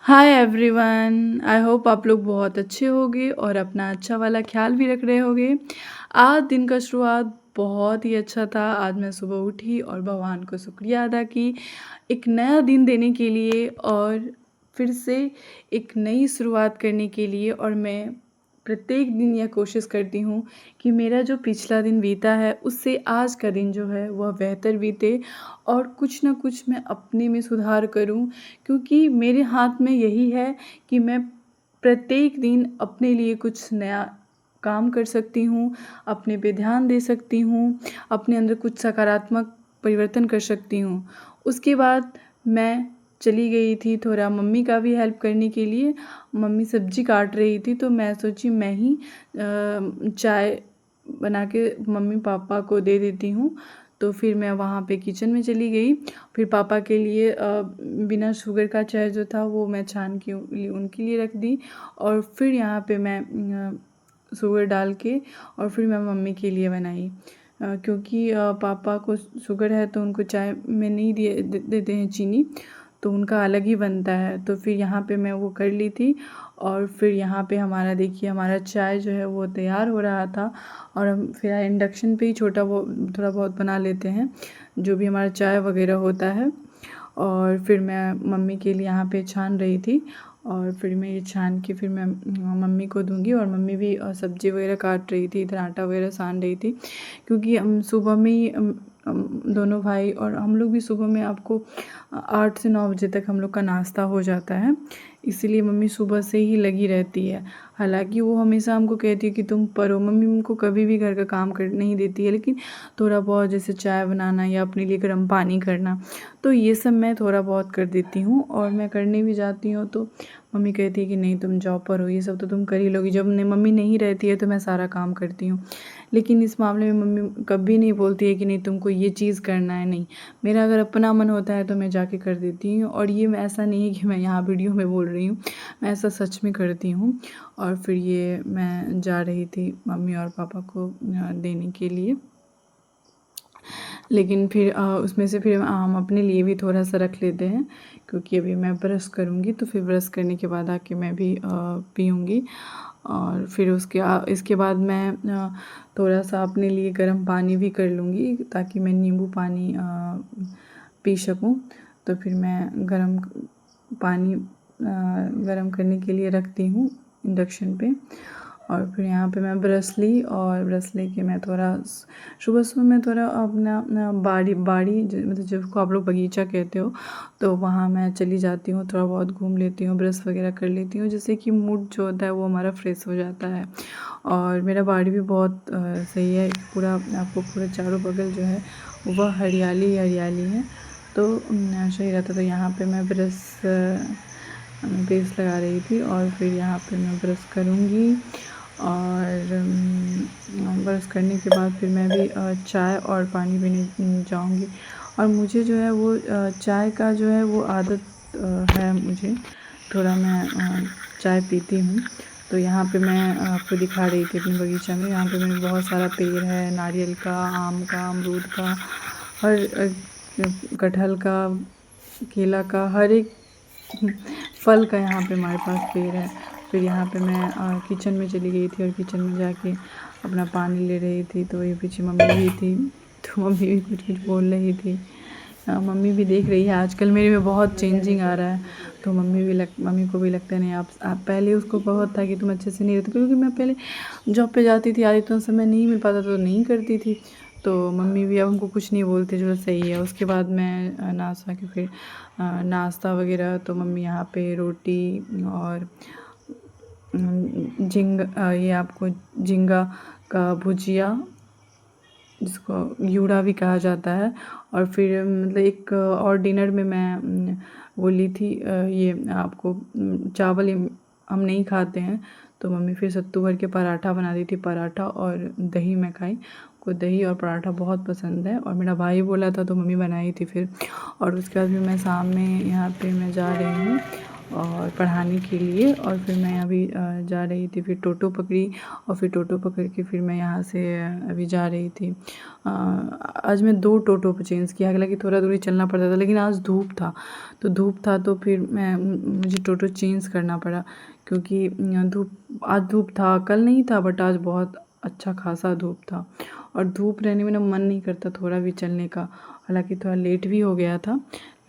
Hi everyone. I hope आप लोग बहुत अच्छे होंगे और अपना अच्छा वाला ख्याल भी रख रहे होंगे। आज दिन का शुरुआत बहुत ही अच्छा था। आज मैं सुबह उठी और भगवान को शुक्रिया अदा की एक नया दिन देने के लिए और फिर से एक नई शुरुआत करने के लिए। और मैं प्रत्येक दिन यह कोशिश करती हूँ कि मेरा जो पिछला दिन बीता है उससे आज का दिन जो है वह बेहतर बीते और कुछ ना कुछ मैं अपने में सुधार करूँ, क्योंकि मेरे हाथ में यही है कि मैं प्रत्येक दिन अपने लिए कुछ नया काम कर सकती हूँ, अपने पे ध्यान दे सकती हूँ, अपने अंदर कुछ सकारात्मक परिवर्तन कर सकती हूँ। उसके बाद मैं चली गई थी थोड़ा मम्मी का भी हेल्प करने के लिए। मम्मी सब्जी काट रही थी तो मैं सोची मैं ही चाय बना के मम्मी पापा को दे देती हूँ। तो फिर मैं वहाँ पे किचन में चली गई। फिर पापा के लिए बिना शुगर का चाय जो था वो मैं छान के उनके लिए रख दी। और फिर यहाँ पे मैं शुगर डाल के और फिर मैं मम्मी के लिए बनाई, क्योंकि पापा को शुगर है तो उनको चाय में नहीं देते हैं चीनी, तो उनका अलग ही बनता है। तो फिर यहाँ पे मैं वो कर ली थी। और फिर यहाँ पे हमारा देखिए हमारा चाय जो है वो तैयार हो रहा था। और हम फिर इंडक्शन पे ही छोटा वो थोड़ा बहुत बना लेते हैं जो भी हमारा चाय वगैरह होता है। और फिर मैं मम्मी के लिए यहाँ पे छान रही थी और फिर मैं ये छान के फिर मैं मम्मी को दूंगी। और मम्मी भी सब्ज़ी वगैरह काट रही थी, इधर आटा वगैरह सान रही थी, क्योंकि हम सुबह में ही दोनों भाई और हम लोग भी सुबह में आपको 8 से 9 बजे तक हम लोग का नाश्ता हो जाता है। इसीलिए मम्मी सुबह से ही लगी रहती है। हालांकि वो हमेशा हमको कहती है कि तुम पढ़ो, मम्मी हमको कभी भी घर का काम कर नहीं देती है, लेकिन थोड़ा बहुत जैसे चाय बनाना या अपने लिए गर्म पानी करना तो ये सब मैं थोड़ा बहुत कर देती हूँ। और मैं करने भी जाती हूँ तो मम्मी कहती है कि नहीं तुम जॉब पर हो, ये सब तो तुम कर ही लोगी। जब मम्मी नहीं रहती है तो मैं सारा काम करती हूँ। लेकिन इस मामले में मम्मी कभी नहीं बोलती है कि नहीं तुमको ये चीज़ करना है, नहीं, मेरा अगर अपना मन होता है तो मैं जाके कर देती हूँ। और ये ऐसा नहीं है कि मैं यहाँ वीडियो में बोल रही हूँ, मैं ऐसा सच में करती हूँ। और फिर ये मैं जा रही थी मम्मी और पापा को देने के लिए। लेकिन फिर उसमें से फिर हम अपने लिए भी थोड़ा सा रख लेते हैं, क्योंकि अभी मैं ब्रश करूँगी तो फिर ब्रश करने के बाद आके मैं भी पीऊँगी। और फिर इसके बाद मैं थोड़ा सा अपने लिए गर्म पानी भी कर लूँगी ताकि मैं नींबू पानी पी सकूँ। तो फिर मैं गर्म पानी गर्म करने के लिए रखती हूँ इंडक्शन पे। और फिर यहाँ पे मैं ब्रश ली और ब्रश लेके मैं थोड़ा सुबह सुबह मैं थोड़ा अपना बाड़ी बाड़ी मतलब जिसको आप लोग बगीचा कहते हो, तो वहाँ मैं चली जाती हूँ, थोड़ा बहुत घूम लेती हूँ, ब्रश वगैरह कर लेती हूँ, जिससे कि मूड जो होता है वो हमारा फ्रेश हो जाता है। और मेरा बाड़ी भी बहुत सही है, पूरा आपको पूरा चारों बगल जो है वह हरियाली ही हरियाली है, तो सही रहता। तो यहाँ पे मैं ब्रश लगा रही थी और फिर यहाँ पे मैं ब्रश करूँगी। और ब्रश करने के बाद फिर मैं भी चाय और पानी पीने जाऊँगी। और मुझे जो है वो चाय का जो है वो आदत है मुझे, थोड़ा मैं चाय पीती हूँ। तो यहाँ पे मैं आपको दिखा रही थी अपने बगीचा में, यहाँ पे मेरे बहुत सारा पेड़ है, नारियल का, आम का, अमरूद का, हर कटहल का, केला का, हर एक फल का यहाँ पे हमारे पास पेड़ है। फिर यहाँ पे मैं किचन में चली गई थी और किचन में जाके अपना पानी ले रही थी, तो ये पीछे मम्मी भी थी, तो मम्मी भी कुछ कुछ बोल रही थी। मम्मी भी देख रही है आजकल मेरे में बहुत चेंजिंग आ रहा है, तो मम्मी को भी लगता है नहीं आप पहले उसको बहुत था कि तुम अच्छे से नहीं रहते, क्योंकि मैं पहले जॉब पे जाती थी, आधी तो समय नहीं मिल पाता तो नहीं करती थी। तो मम्मी भी अब हमको कुछ नहीं बोलती, चलो सही है। उसके बाद मैं नाश्ता के फिर नाश्ता वगैरह, तो मम्मी यहाँ पे रोटी और ये आपको झींगा का भुजिया, जिसको यूड़ा भी कहा जाता है। और फिर मतलब एक और डिनर में मैं वो ली थी ये आपको चावल हम नहीं खाते हैं, तो मम्मी फिर सत्तू भर के पराठा बना दी थी, पराठा और दही मैं खाई, को दही और पराठा बहुत पसंद है और मेरा भाई बोला था तो मम्मी बनाई थी फिर। और उसके बाद भी मैं शाम में यहाँ पे मैं जा रही हूँ और पढ़ाने के लिए। और फिर मैं अभी जा रही थी, फिर टोटो पकड़ी और फिर टोटो पकड़ के फिर मैं यहाँ से अभी जा रही थी। आज मैं 2 टोटो पे चेंज किया, हालांकि थोड़ा दूरी चलना पड़ता था, लेकिन आज धूप था तो फिर मुझे टोटो चेंज करना पड़ा, क्योंकि आज धूप था, कल नहीं था, बट आज बहुत अच्छा खासा धूप था। और धूप रहने में ना मन नहीं करता थोड़ा भी चलने का। हालांकि थोड़ा लेट भी हो गया था।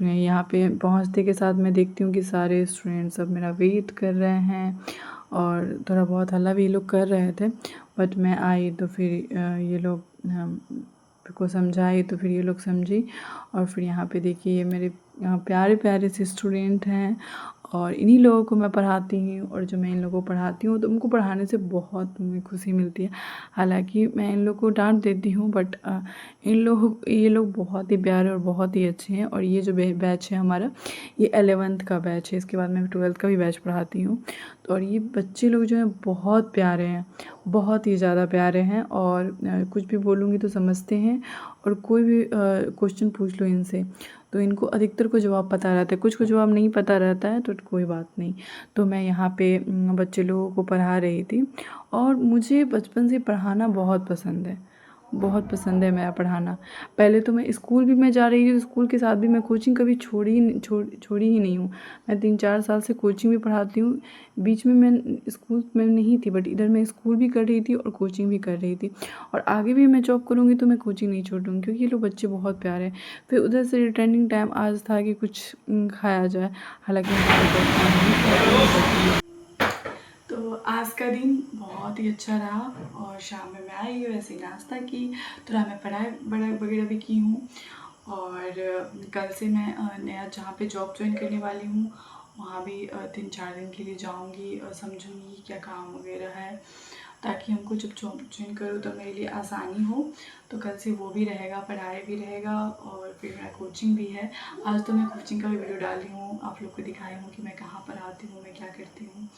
मैं यहाँ पे पहुँचते के साथ मैं देखती हूँ कि सारे स्टूडेंट सब मेरा वेट कर रहे हैं और थोड़ा बहुत हल्ला भी ये लोग कर रहे थे। बट मैं आई तो फिर ये लोग को समझाई तो फिर ये लोग समझी। और फिर यहाँ पे देखिए ये मेरे प्यारे प्यारे से स्टूडेंट हैं और इन्हीं लोगों को मैं पढ़ाती हूँ। और जो मैं इन लोगों को पढ़ाती हूँ तो उनको पढ़ाने से बहुत मुझे खुशी मिलती है। हालांकि मैं इन लोग को डांट देती हूँ, बट ये लोग बहुत ही प्यारे और बहुत ही अच्छे हैं। और ये जो बैच है हमारा, ये 11th का बैच है। इसके बाद मैं 12th का भी बैच पढ़ाती हूँ। तो और ये बच्चे लोग जो हैं बहुत प्यारे हैं, बहुत ही ज़्यादा प्यारे हैं। और कुछ भी बोलूँगी तो समझते हैं। और कोई भी क्वेश्चन पूछ लो इनसे तो इनको अधिकतर को जवाब पता रहता है, कुछ को जवाब नहीं पता रहता है, तो कोई बात नहीं। तो मैं यहाँ पे बच्चे लोगों को पढ़ा रही थी। और मुझे बचपन से पढ़ाना बहुत पसंद है, बहुत पसंद है मेरा पढ़ाना। पहले तो मैं स्कूल भी मैं जा रही थी, तो स्कूल के साथ भी मैं कोचिंग कभी छोड़ी ही नहीं हूँ। मैं 3-4 साल से कोचिंग भी पढ़ाती हूँ। बीच में मैं स्कूल में नहीं थी, बट इधर मैं स्कूल भी कर रही थी और कोचिंग भी कर रही थी। और आगे भी मैं जॉब करूँगी तो मैं कोचिंग नहीं छोड़ूँगी, क्योंकि ये लोग बच्चे बहुत प्यारे हैं। फिर उधर से रिटर्निंग टाइम आज था कि कुछ खाया जाए, हालाँकि तो आज का दिन बहुत ही अच्छा रहा। और शाम में मैं आई वैसे नाश्ता की, थोड़ा मैं पढ़ाई वगैरह भी की हूँ। और कल से मैं नया जहाँ पे जॉब ज्वाइन करने वाली हूँ वहाँ भी 3-4 दिन के लिए जाऊँगी और समझूँगी क्या काम वगैरह है, ताकि हमको जब जॉब ज्वाइन करूँ तो मेरे लिए आसानी हो। तो कल से वो भी रहेगा, पढ़ाई भी रहेगा और फिर मेरा कोचिंग भी है। आज तो मैं कोचिंग का भी वीडियो डाली हूँ, आप लोग को दिखाई हूँ कि मैं कहाँ पढ़ाती हूँ, मैं क्या करती हूँ।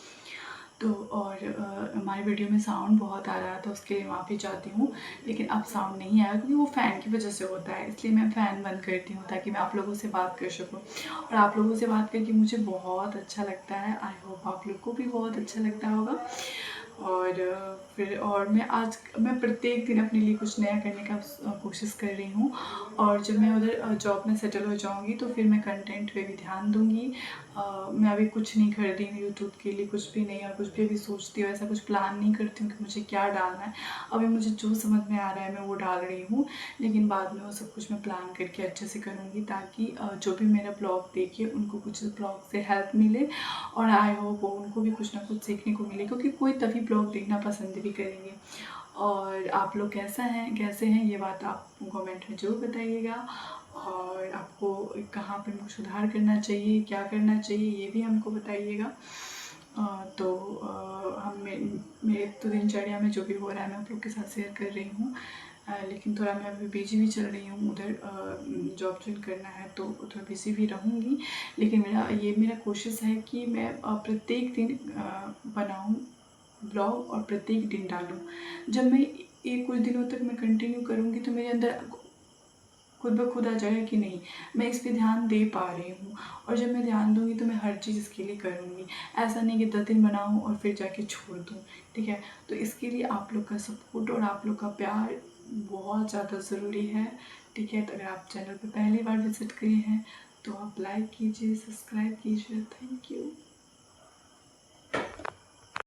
तो और हमारे वीडियो में साउंड बहुत आ रहा था, उसके लिए माफ़ी चाहती हूँ। लेकिन अब साउंड नहीं आया, क्योंकि वो फ़ैन की वजह से होता है, इसलिए मैं फ़ैन बंद करती हूँ ताकि मैं आप लोगों से बात कर सकूँ। और आप लोगों से बात करके मुझे बहुत अच्छा लगता है। आई होप आप लोग को भी बहुत अच्छा लगता होगा। और फिर और मैं प्रत्येक दिन अपने लिए कुछ नया करने का कोशिश कर रही हूँ। और जब मैं उधर जॉब में सेटल हो जाऊँगी तो फिर मैं कंटेंट पे भी ध्यान दूँगी। मैं अभी कुछ नहीं कर रही हूँ यूट्यूब के लिए, कुछ भी नहीं। और कुछ भी अभी सोचती हूँ, ऐसा कुछ प्लान नहीं करती हूँ कि मुझे क्या डालना है। अभी मुझे जो समझ में आ रहा है मैं वो डाल रही हूँ, लेकिन बाद में वो सब कुछ मैं प्लान करके अच्छे से करूँगी, ताकि जो भी मेरा ब्लॉग देखे उनको कुछ ब्लॉग से हेल्प मिले। और आई होप उनको भी कुछ ना कुछ सीखने को मिले, क्योंकि कोई तभी ब्लॉग देखना पसंद भी करेंगे। और आप लोग कैसे हैं ये बात आप कमेंट में ज़रूर बताइएगा। और आपको कहाँ पर हमको सुधार करना चाहिए, क्या करना चाहिए, ये भी हमको बताइएगा। तो हम मेरे तो दिनचर्या में जो भी हो रहा है मैं आप लोग के साथ शेयर कर रही हूँ। लेकिन थोड़ा मैं अभी बिजी भी चल रही हूँ, उधर जॉब ज्वाइन करना है तो थोड़ा बिजी भी रहूँगी। लेकिन मेरा कोशिश है कि मैं प्रत्येक दिन बनाऊँ ब्लॉग और प्रत्येक दिन डालूँ। जब मैं कुछ दिनों तक मैं कंटिन्यू करूँगी तो मेरे अंदर खुद ब खुद आ जाएगा कि नहीं, मैं इस पे ध्यान दे पा रही हूँ। और जब मैं ध्यान दूँगी तो मैं हर चीज़ इसके लिए करूँगी। ऐसा नहीं कि 10 दिन बनाऊँ और फिर जाके छोड़ दूँ, ठीक है। तो इसके लिए आप लोग का सपोर्ट और आप लोग का प्यार बहुत ज़्यादा ज़रूरी है, ठीक है। तो अगर आप चैनल पर पहली बार विजिट किए हैं तो आप लाइक कीजिए, सब्सक्राइब कीजिए। Thank you.